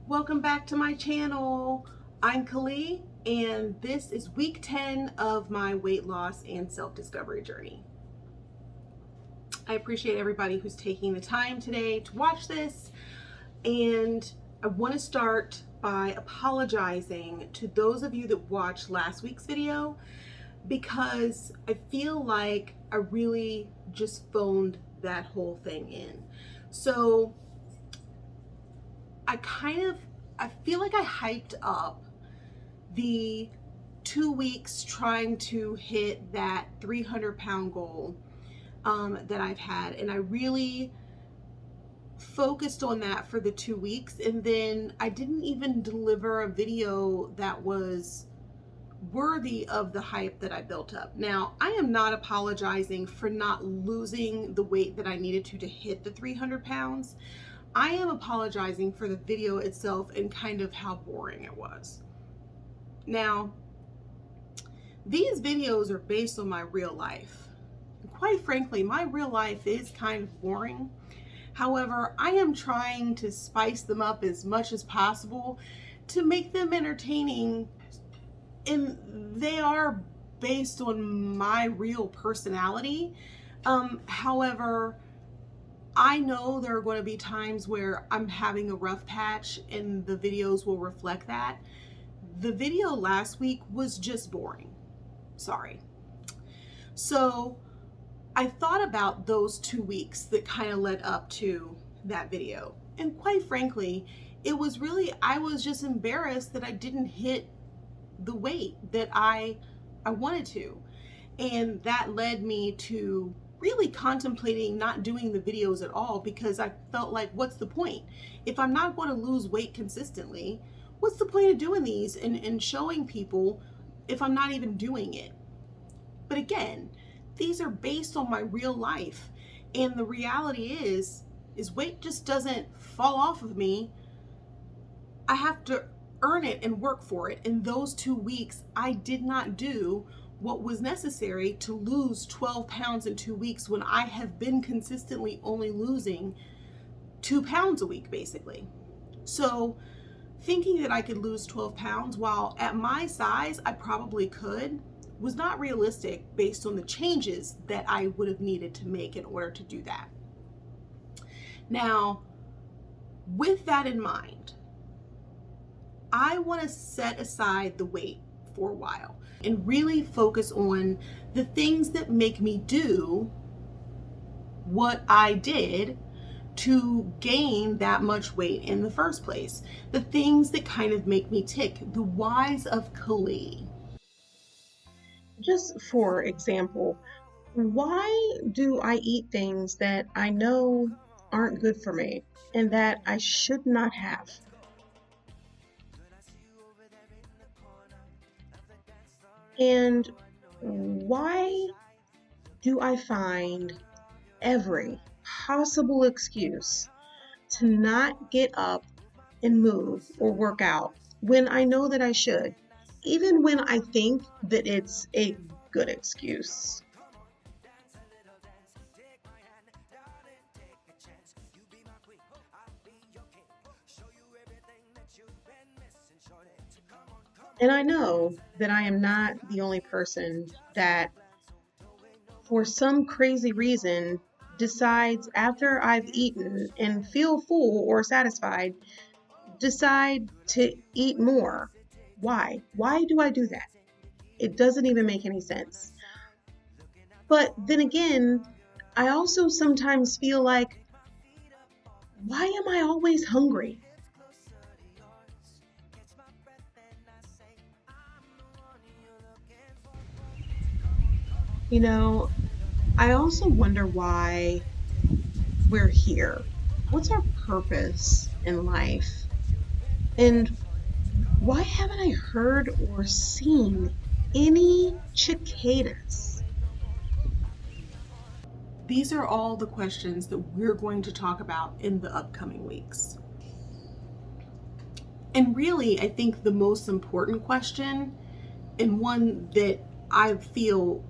Welcome back to my channel. I'm Kelee, and this is week 10 of my weight loss and self-discovery journey. I appreciate everybody who's taking the time today to watch this, and I want to start by apologizing to those of you that watched last week's video because I feel like I really just phoned that whole thing in. So I feel like I hyped up the 2 weeks trying to hit that 300-pound goal that I've had, and I really focused on that for the 2 weeks, and then I didn't even deliver a video that was worthy of the hype that I built up. Now, I am not apologizing for not losing the weight that I needed to hit the 300 pounds. I am apologizing for the video itself and kind of how boring it was. Now, these videos are based on my real life. And quite frankly, my real life is kind of boring. However, I am trying to spice them up as much as possible to make them entertaining, and they are based on my real personality. However, I know there are going to be times where I'm having a rough patch and the videos will reflect that. The video last week was just boring. Sorry. So I thought about those 2 weeks that kind of led up to that video. And quite frankly, I was just embarrassed that I didn't hit the weight that I wanted to. And that led me to really contemplating not doing the videos at all, because I felt like, what's the point? If I'm not going to lose weight consistently, what's the point of doing these and showing people if I'm not even doing it? But again, these are based on my real life, and the reality is weight just doesn't fall off of me. I have to earn it and work for it. In those 2 weeks, I did not do what was necessary to lose 12 pounds in 2 weeks when I have been consistently only losing 2 pounds a week, basically. So thinking that I could lose 12 pounds, while at my size I probably could, was not realistic based on the changes that I would have needed to make in order to do that. Now, with that in mind, I want to set aside the weight for a while and really focus on the things that make me do what I did to gain that much weight in the first place. The things that kind of make me tick, the whys of Kelee. Just for example, why do I eat things that I know aren't good for me and that I should not have? And why do I find every possible excuse to not get up and move or work out when I know that I should, even when I think that it's a good excuse? And I know that I am not the only person that, for some crazy reason, decides after I've eaten and feel full or satisfied, decide to eat more. Why? Why do I do that? It doesn't even make any sense. But then again, I also sometimes feel like, why am I always hungry? You know, I also wonder why we're here. What's our purpose in life? And why haven't I heard or seen any cicadas? These are all the questions that we're going to talk about in the upcoming weeks. And really, I think the most important question, and one that I feel,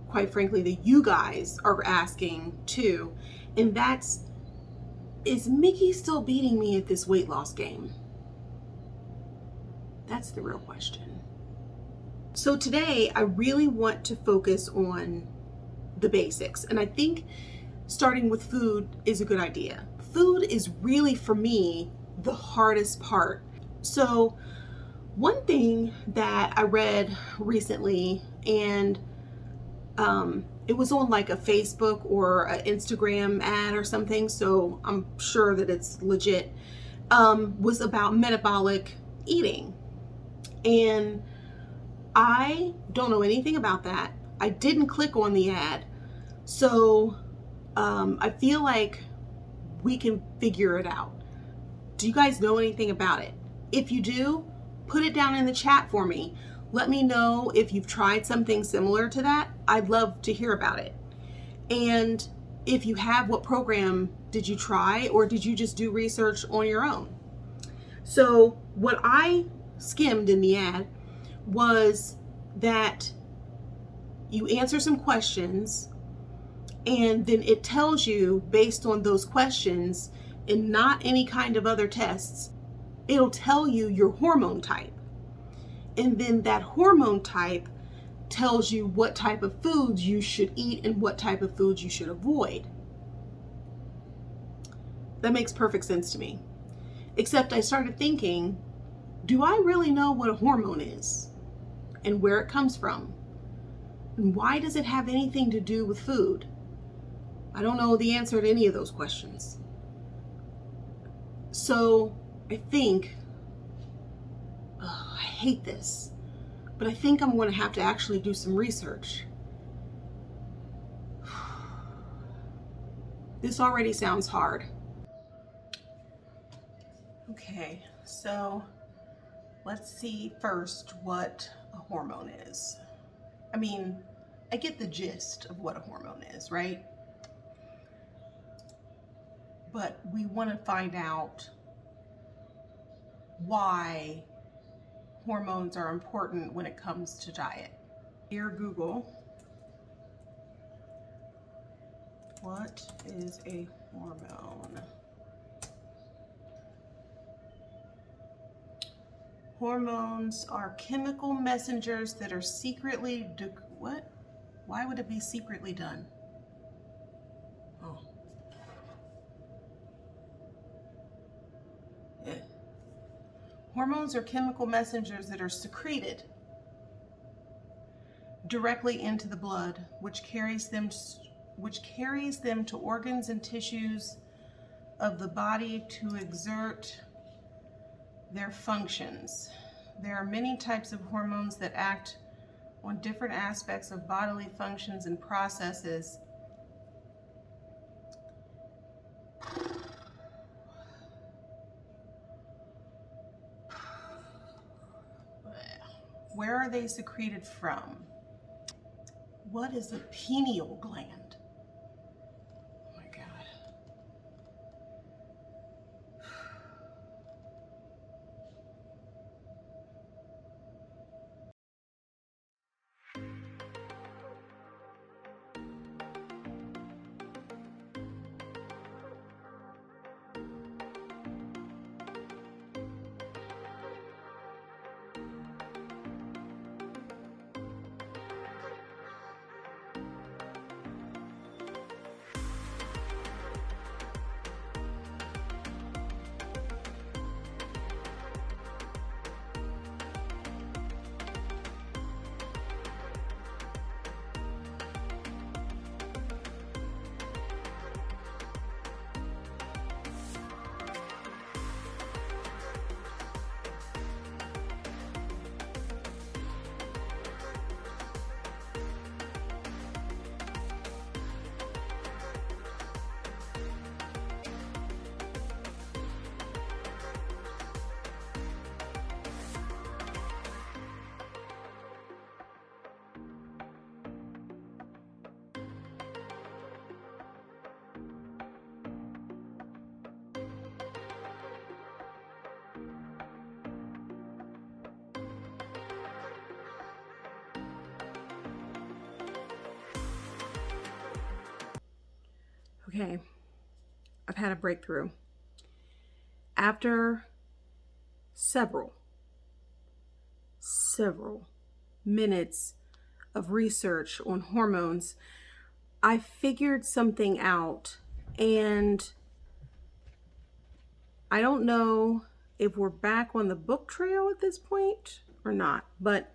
quite frankly, that you guys are asking too, and that's, is Mickey still beating me at this weight loss game? That's the real question. So today I really want to focus on the basics, and I think starting with food is a good idea. Food is really, for me, the hardest part. So one thing that I read recently, and it was on like a Facebook or an Instagram ad or something, so I'm sure that it's legit, was about metabolic eating. And I don't know anything about that. I didn't click on the ad. So I feel like we can figure it out. Do you guys know anything about it? If you do, put it down in the chat for me. Let me know if you've tried something similar to that. I'd love to hear about it. And if you have, what program did you try, or did you just do research on your own? So what I skimmed in the ad was that you answer some questions, and then it tells you, based on those questions and not any kind of other tests, it'll tell you your hormone type. And then that hormone type tells you what type of foods you should eat and what type of foods you should avoid. That makes perfect sense to me. Except I started thinking, do I really know what a hormone is and where it comes from? And why does it have anything to do with food? I don't know the answer to any of those questions. So I think, I hate this, but I think I'm going to have to actually do some research. This already sounds hard. Okay, so let's see first what a hormone is. I mean, I get the gist of what a hormone is, right? But we want to find out why hormones are important when it comes to diet. Dear Google, what is a hormone? Hormones are chemical messengers that are secretly what? Why would it be secretly done? Oh. Yeah. Hormones are chemical messengers that are secreted directly into the blood, which carries them to organs and tissues of the body to exert their functions. There are many types of hormones that act on different aspects of bodily functions and processes. Where are they secreted from? What is a pineal gland? Oh my God. Okay, I've had a breakthrough. After several several minutes of research on hormones, I figured something out, and I don't know if we're back on the book trail at this point or not, but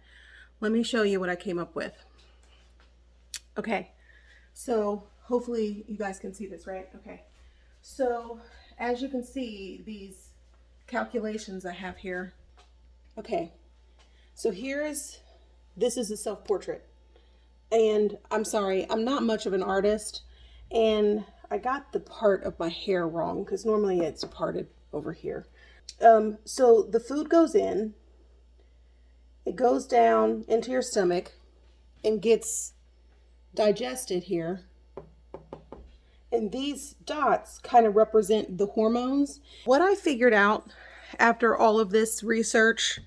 let me show you what I came up with. Okay, so hopefully you guys can see this, right? Okay, so as you can see, these calculations I have here. Okay, so this is a self-portrait. And I'm sorry, I'm not much of an artist, and I got the part of my hair wrong because normally it's parted over here. So the food goes in, it goes down into your stomach and gets digested here. And these dots kind of represent the hormones. What I figured out after all of this research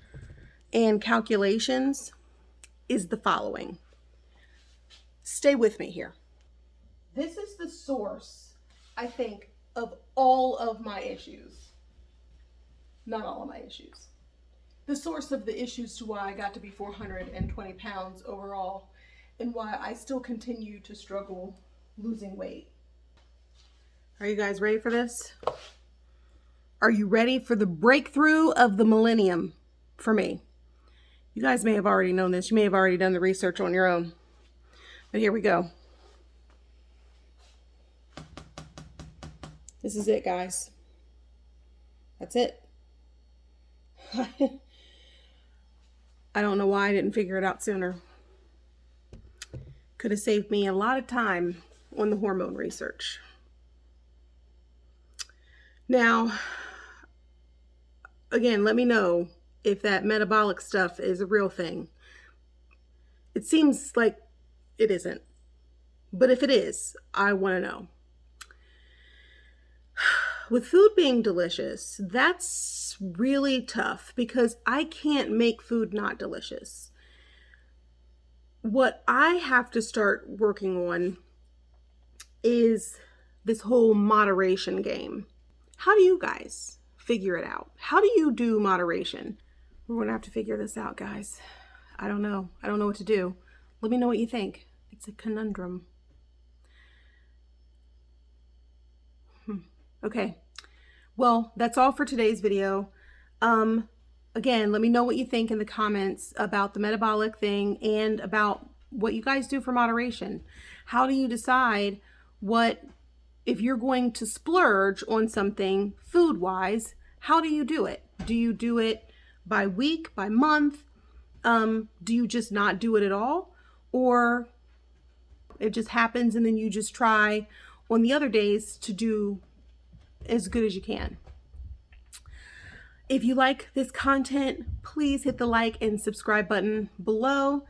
and calculations is the following. Stay with me here. This is the source, I think, of all of my issues. Not all of my issues. The source of the issues to why I got to be 420 pounds overall, and why I still continue to struggle losing weight. Are you guys ready for this? Are you ready for the breakthrough of the millennium for me? You guys may have already known this. You may have already done the research on your own. But here we go. This is it, guys. That's it. I don't know why I didn't figure it out sooner. Could have saved me a lot of time on the hormone research. Now, again, let me know if that metabolic stuff is a real thing. It seems like it isn't. But if it is, I want to know. With food being delicious, that's really tough because I can't make food not delicious. What I have to start working on is this whole moderation game. How do you guys figure it out? How do you do moderation? We're going to have to figure this out, guys. I don't know. I don't know what to do. Let me know what you think. It's a conundrum. Okay. Well, that's all for today's video. Again, let me know what you think in the comments about the metabolic thing and about what you guys do for moderation. How do you decide if you're going to splurge on something food-wise, how do you do it? Do you do it by week, by month? Do you just not do it at all? Or it just happens and then you just try on the other days to do as good as you can. If you like this content, please hit the like and subscribe button below.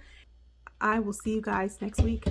I will see you guys next week.